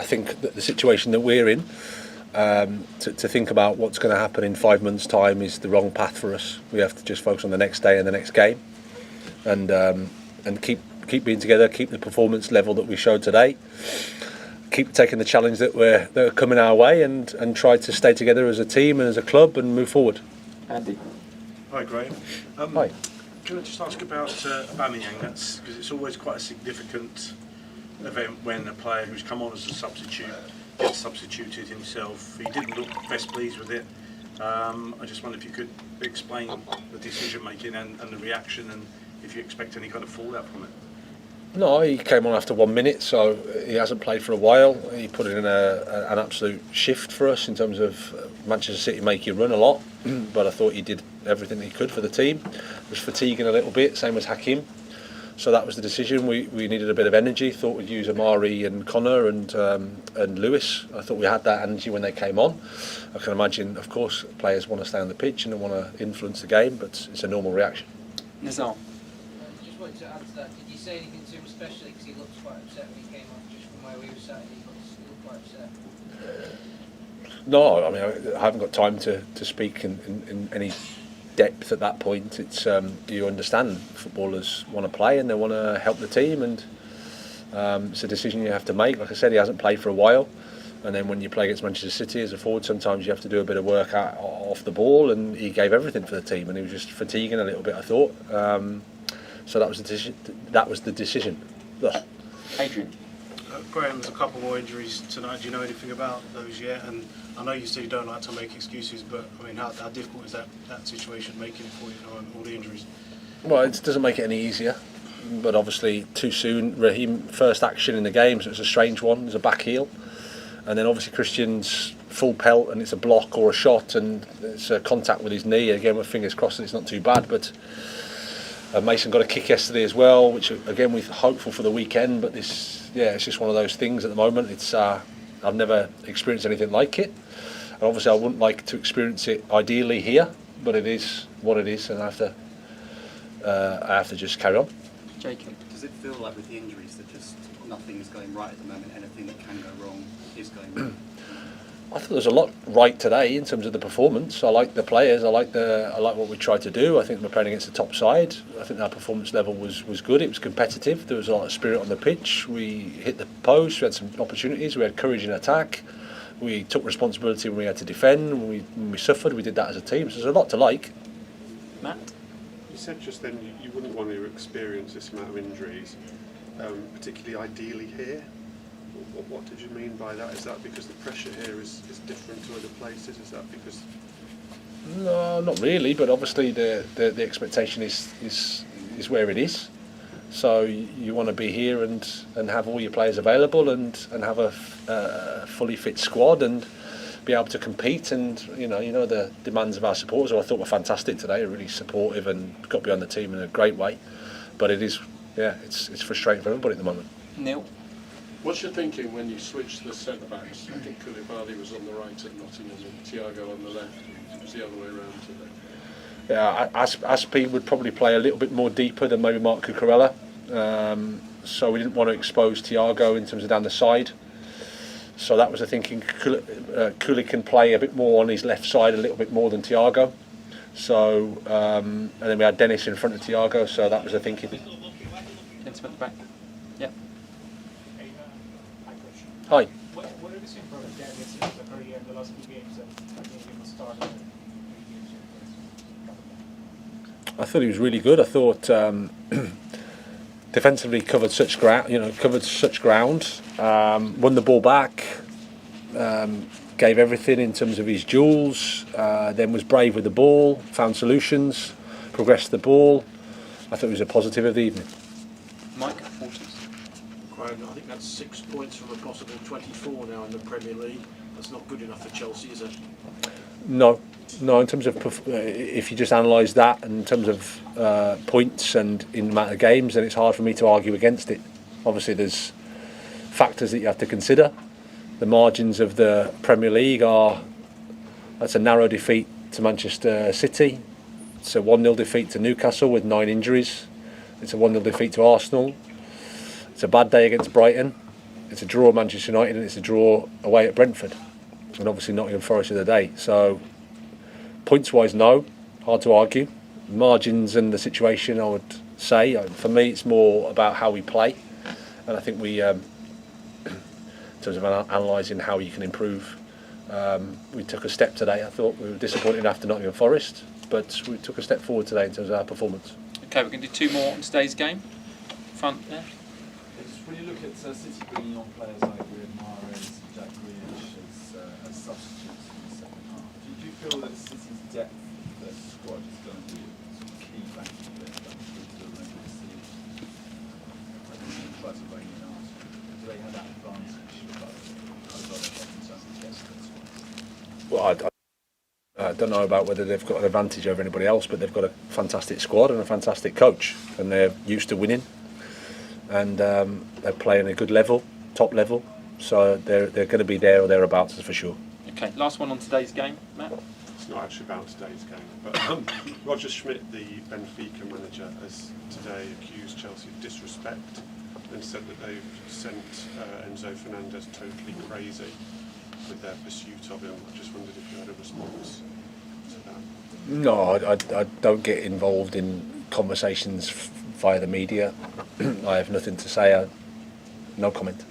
think that the situation that we're in, to think about what's going to happen in 5 months' time is the wrong path for us. We have to just focus on the next day and the next game, and keep being together, keep the performance level that we showed today, keep taking the challenge that are coming our way, and try to stay together as a team and as a club and move forward. Andy. Hi, Graham. Hi. Can I just ask about Aubameyang? That's because it's always quite a significant event when a player who's come on as a substitute gets substituted himself. He didn't look best pleased with it. I just wonder if you could explain the decision making and the reaction, and if you expect any kind of fallout from it. No, he came on after 1 minute, so he hasn't played for a while. He put in an absolute shift for us in terms of Manchester City make you run a lot, but I thought he did everything he could for the team. Was fatiguing a little bit, same as Hakim. So that was the decision. We needed a bit of energy. Thought we'd use Amari and Connor and Lewis. I thought we had that energy when they came on. I can imagine, of course, players want to stay on the pitch and they want to influence the game, but it's a normal reaction. Nizam. Just wanted to add to that. Did you say anything to him especially because he looked quite upset when he came off? Just from where we were sat, he looked quite upset. No, I mean I haven't got time to speak in any depth at that point. It's you understand footballers want to play and they want to help the team, and it's a decision you have to make. Like I said, he hasn't played for a while, and then when you play against Manchester City as a forward, sometimes you have to do a bit of work off the ball, and he gave everything for the team, and he was just fatiguing a little bit, I thought. So that was the decision. Ugh. Adrian. Graham, there's a couple more injuries tonight. Do you know anything about those yet? And I know you said you don't like to make excuses, but I mean, how difficult is that situation making it for you, knowing all the injuries? Well, it doesn't make it any easier, but obviously too soon. Raheem, first action in the game, so it's a strange one. There's a back heel, and then obviously Christian's full pelt, and it's a block or a shot, and it's a contact with his knee. Again, with fingers crossed that it's not too bad, but Mason got a kick yesterday as well, which again we're hopeful for the weekend, but it's just one of those things at the moment. It's I've never experienced anything like it, and obviously I wouldn't like to experience it ideally here, but it is what it is, and I have to just carry on. Jacob. Does it feel like with the injuries that just nothing's going right at the moment? Anything that can go wrong is going wrong? I thought there was a lot right today in terms of the performance. I like the players. I like what we tried to do. I think we're playing against the top side. I think our performance level was good. It was competitive. There was a lot of spirit on the pitch. We hit the post. We had some opportunities. We had courage in attack. We took responsibility when we had to defend. When we suffered, we did that as a team. So there's a lot to like. Matt. You said just then you wouldn't want to experience this amount of injuries, particularly ideally here. What did you mean by that? Is that because the pressure here is different to other places? Is that because... No, not really, but obviously the expectation is where it is. So you want to be here and have all your players available and have a fully fit squad and be able to compete, and you know the demands of our supporters, who I thought were fantastic today, really supportive and got behind the team in a great way. But it is, it's frustrating for everybody at the moment. Neil. What's your thinking when you switch the centre-backs? I think Koulibaly was on the right at Nottingham and Thiago on the left. It was the other way around today. Yeah, Aspi would probably play a little bit more deeper than maybe Marc Cucurella. So we didn't want to expose Thiago in terms of down the side. So that was the thinking. Koulibaly can play a bit more on his left side, a little bit more than Thiago. So and then we had Dennis in front of Thiago. So that was the thinking. Gentleman at the back. Yeah. Hi. What have you seen from Dennis in the career in the last few games? And I think he must start. I thought he was really good. I thought defensively covered such ground, won the ball back, gave everything in terms of his duels, then was brave with the ball, found solutions, progressed the ball. I thought it was a positive of the evening. Mike Walters. I think that's 6 points from a possible 24 now in the Premier League. That's not good enough for Chelsea, is it? No. In terms of if you just analyse that in terms of points and in the amount of games, then it's hard for me to argue against it. Obviously, there's factors that you have to consider. The margins of the Premier League that's a narrow defeat to Manchester City. It's a 1-0 defeat to Newcastle with 9 injuries. It's a 1-0 defeat to Arsenal. It's a bad day against Brighton. it's a draw at Manchester United and it's a draw away at Brentford, and obviously Nottingham Forest of the day. So points-wise, no, hard to argue. Margins and the situation, I would say, for me, it's more about how we play, and I think we, in terms of analysing how you can improve, we took a step today. I thought we were disappointed after Nottingham Forest, but we took a step forward today in terms of our performance. Okay, we're going to do two more on today's game. Front there. When you look at City bringing on players like Riyad Mahrez, Jack Grealish as substitutes in the second half, do you feel that City's depth of their squad is going to be a key factor for them going through to the remainder of the season? Like the likes of Rangers and Arsenal, do they have that advantage over in terms of depth of their squad? Well, I don't know about whether they've got an advantage over anybody else, but they've got a fantastic squad and a fantastic coach, and they're used to winning, and they're playing a good level, top level, so they're going to be there or thereabouts for sure. Okay, last one on today's game, Matt. It's not actually about today's game, but Roger Schmidt, the Benfica manager, has today accused Chelsea of disrespect and said that they've sent Enzo Fernandez totally crazy with their pursuit of him. I just wondered if you had a response to that. No, I don't get involved in conversations via the media. I have nothing to say. No comment.